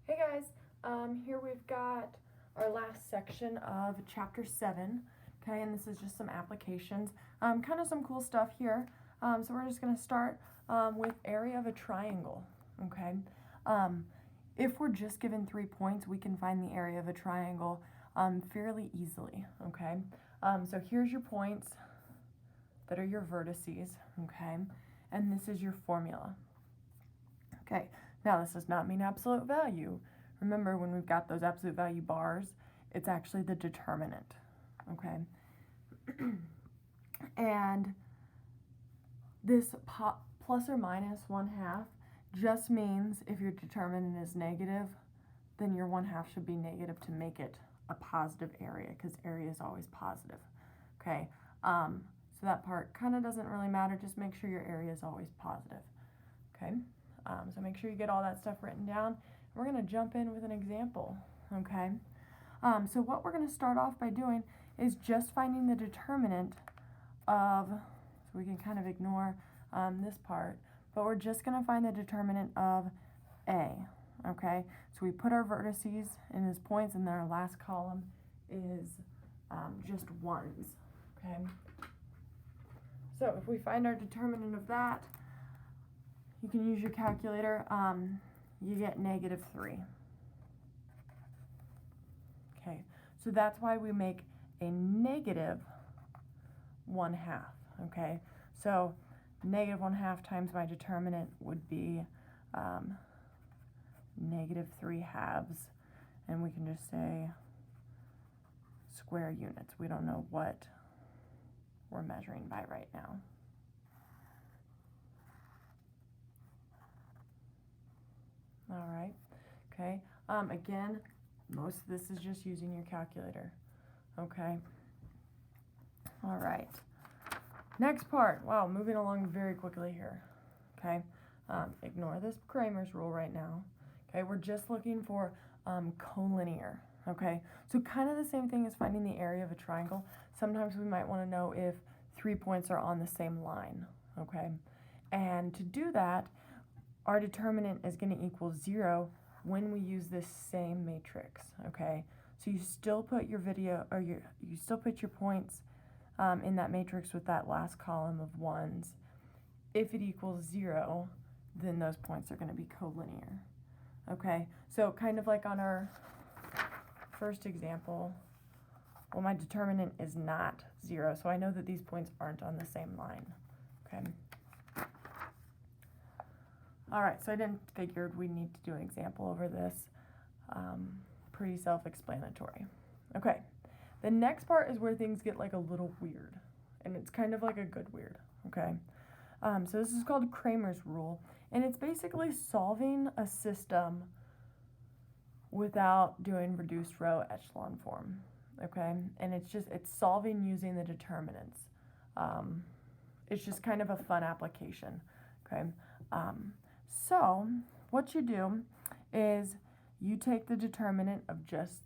Hey guys, here we've got our last section of chapter 7, okay, and this is just some applications, kind of some cool stuff here. So we're just going to start with area of a triangle, okay. If we're just given 3 points, we can find the area of a triangle fairly easily, okay. So here's your points that are your vertices, okay, and this is your formula. Okay, now this does not mean absolute value. Remember, when we've got those absolute value bars, it's actually the determinant, okay? And this plus or minus 1/2 just means if your determinant is negative, then your 1/2 should be negative to make it a positive area, because area is always positive, okay? So that part kind of doesn't really matter, just make sure your area is always positive, okay? So make sure you get all that stuff written down. We're going to jump in with an example, okay? So what we're going to start off by doing is just finding the determinant of, so we can kind of ignore this part, but we're just going to find the determinant of A, okay? So we put our vertices in as points, and then our last column is just ones, okay? So if we find our determinant of that, you can use your calculator, you get -3. Okay, so that's why we make a -1/2, okay? So -1/2 times my determinant would be -3/2, and we can just say square units. We don't know what we're measuring by right now. All right, okay. Again, most of this is just using your calculator, okay? All right, next part. Wow, moving along very quickly here, okay? Ignore this Kramer's rule right now, okay? We're just looking for collinear, okay? So kind of the same thing as finding the area of a triangle. Sometimes we might want to know if 3 points are on the same line, okay? And to do that, our determinant is going to equal 0 when we use this same matrix, okay? So you still put your you still put your points in that matrix with that last column of ones. If it equals 0, then those points are going to be collinear, okay? So kind of like on our first example, well, my determinant is not 0, so I know that these points aren't on the same line, okay? All right, so I figured we need to do an example over this. Pretty self-explanatory. Okay, the next part is where things get like a little weird, and it's kind of like a good weird, okay? So this is called Kramer's rule, and it's basically solving a system without doing reduced row echelon form, okay? And it's solving using the determinants. It's just kind of a fun application, okay? So what you do is you take the determinant of just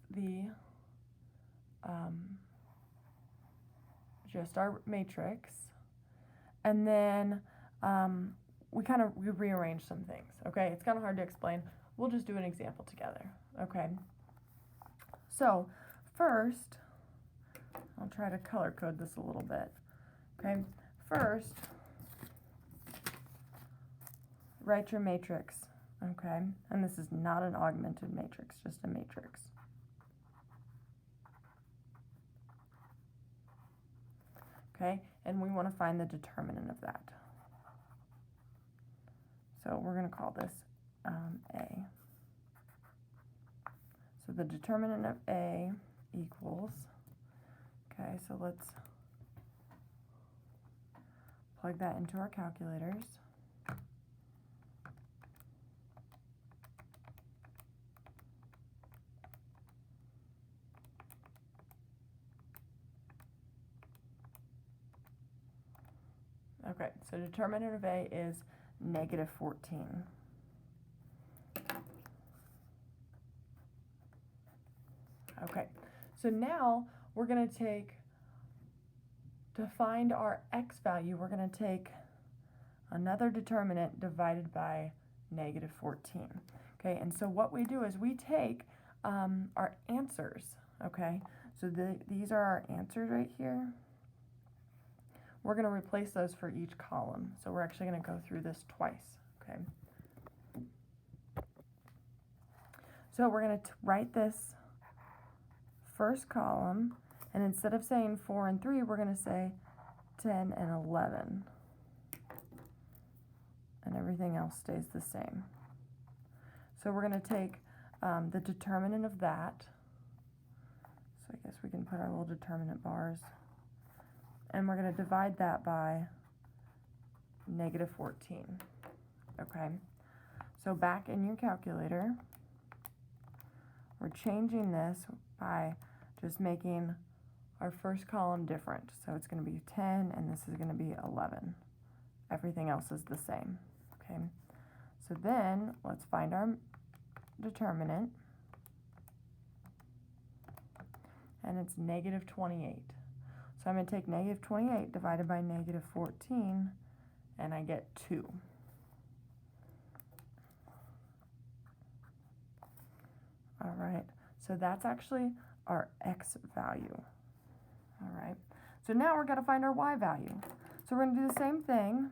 our matrix, and then we rearrange some things, okay? It's kind of hard to explain. We'll just do an example together, okay? So first, I'll try to color code this a little bit, okay? First, write your matrix, okay? And this is not an augmented matrix, just a matrix. Okay, and we want to find the determinant of that. So we're going to call this A. So the determinant of A equals, okay, so let's plug that into our calculators. Okay, so determinant of A is -14. Okay, so now we're going to find our x value, we're going to take another determinant divided by -14. Okay, and so what we do is we take our answers, okay? So these are our answers right here. We're going to replace those for each column. So we're actually going to go through this twice, okay? So we're going to write this first column, and instead of saying 4 and 3, we're going to say 10 and 11. And everything else stays the same. So we're going to take the determinant of that. So I guess we can put our little determinant bars. And we're going to divide that by negative 14. Okay? So back in your calculator, we're changing this by just making our first column different. So it's going to be 10, and this is going to be 11. Everything else is the same. Okay? So then let's find our determinant, and it's negative 28. So I'm going to take negative 28 divided by negative 14, and I get 2. All right, so that's actually our x value. All right, so now we're going to find our y value. So we're going to do the same thing.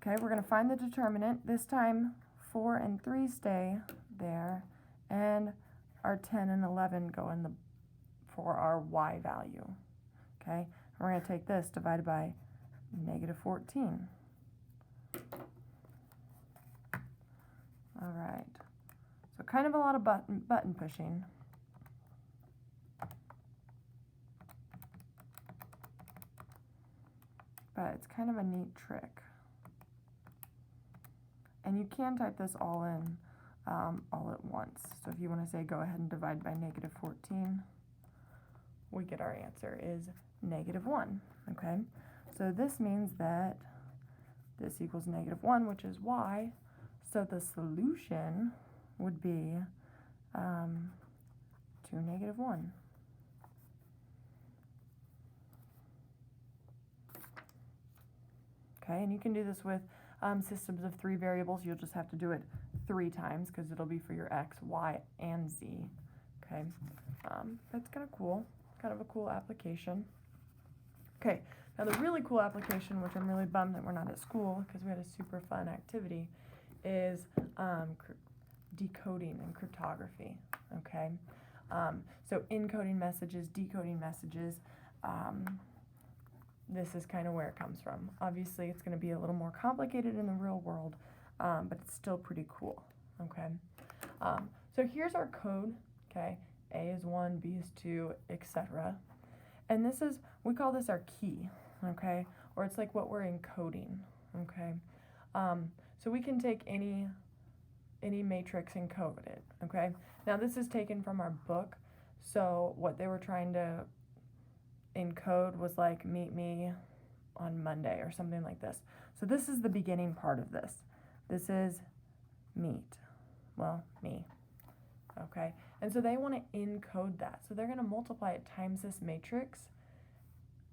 Okay, we're going to find the determinant. This time 4 and 3 stay there, and our 10 and 11 go in for our y value. Okay, and we're going to take this divided by negative 14. All right, so kind of a lot of button pushing. But it's kind of a neat trick. And you can type this all in all at once. So if you want to say go ahead and divide by negative 14, we get our answer is negative 1. Okay, so this means that this equals negative 1, which is y. So the solution would be 2, negative 1. Okay, and you can do this with systems of 3 variables. You'll just have to do it 3 times because it'll be for your x, y, and z. Okay, that's kind of cool, kind of a cool application. Okay, now the really cool application, which I'm really bummed that we're not at school because we had a super fun activity, is decoding and cryptography. Okay, so encoding messages, decoding messages. This is kind of where it comes from. Obviously, it's going to be a little more complicated in the real world, but it's still pretty cool, okay? So here's our code, okay? A is 1, B is 2, etc. And this is, we call this our key, okay? Or it's like what we're encoding, okay? So we can take any matrix and code it, okay? Now this is taken from our book, so what they were trying to encode was like meet me on Monday or something like this. So this is the beginning part of this. This is meet, well, me, okay? And so they want to encode that. So they're going to multiply it times this matrix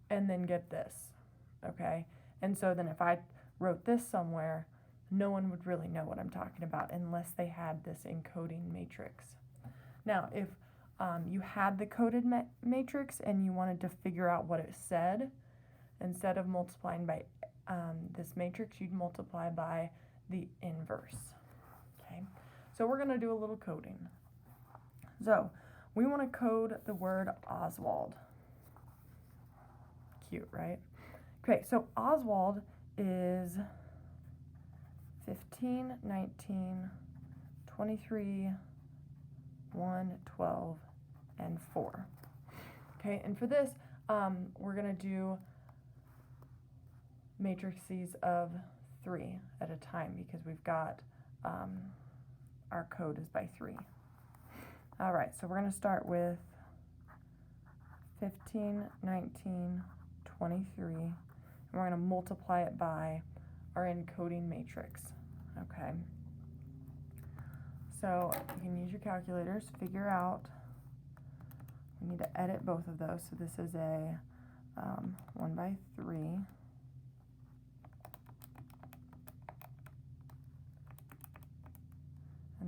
and then get this, okay? And so then if I wrote this somewhere, no one would really know what I'm talking about unless they had this encoding matrix. Now, if you had the coded matrix and you wanted to figure out what it said, instead of multiplying by this matrix, you'd multiply by the inverse. Okay, so we're going to do a little coding. So we want to code the word Oswald. Cute, right? Okay, so Oswald is 15, 19, 23, 1, 12, and 4. Okay, and for this, we're going to do matrices of 3 at a time because we've got our code is by 3. All right, so we're going to start with 15, 19, 23, and we're going to multiply it by our encoding matrix. Okay. So you can use your calculators, figure out, we need to edit both of those. So this is a 1 by 3.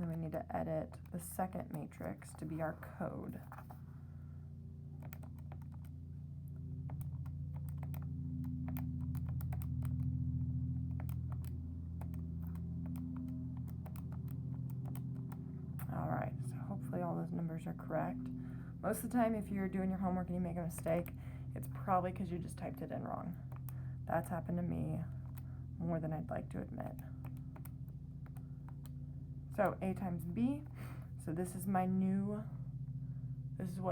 And then we need to edit the second matrix to be our code. All right, so hopefully all those numbers are correct. Most of the time, if you're doing your homework and you make a mistake, it's probably because you just typed it in wrong. That's happened to me more than I'd like to admit. So A times B, so this is what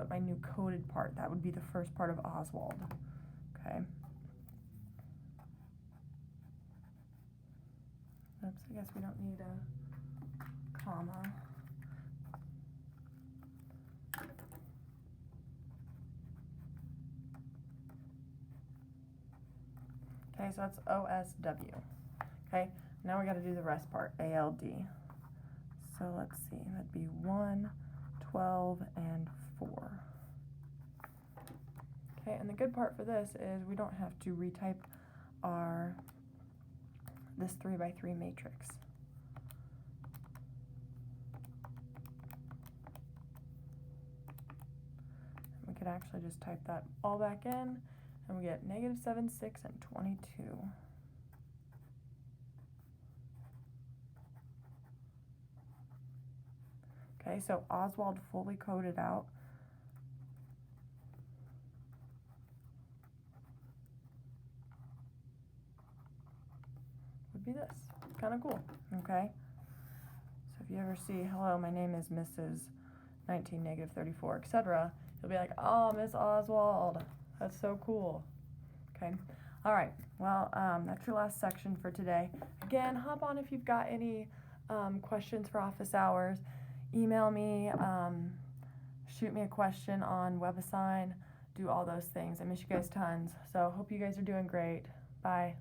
my new coded part, that would be the first part of Oswald, okay? Oops, I guess we don't need a comma. Okay, so that's OSW. Okay, now we got to do the rest part, ALD. So let's see, that'd be 1, 12, and 4. Okay, and the good part for this is we don't have to retype this 3 by 3 matrix. We could actually just type that all back in, and we get -7, 6, and 22. Okay, so Oswald fully coded out. Would be this. Kind of cool, okay? So if you ever see, hello, my name is Mrs. 19, -34, etc., you'll be like, oh, Miss Oswald, that's so cool. Okay, all right, well, that's your last section for today. Again, hop on if you've got any questions for office hours. Email me, shoot me a question on WebAssign, do all those things. I miss you guys tons, so hope you guys are doing great. Bye.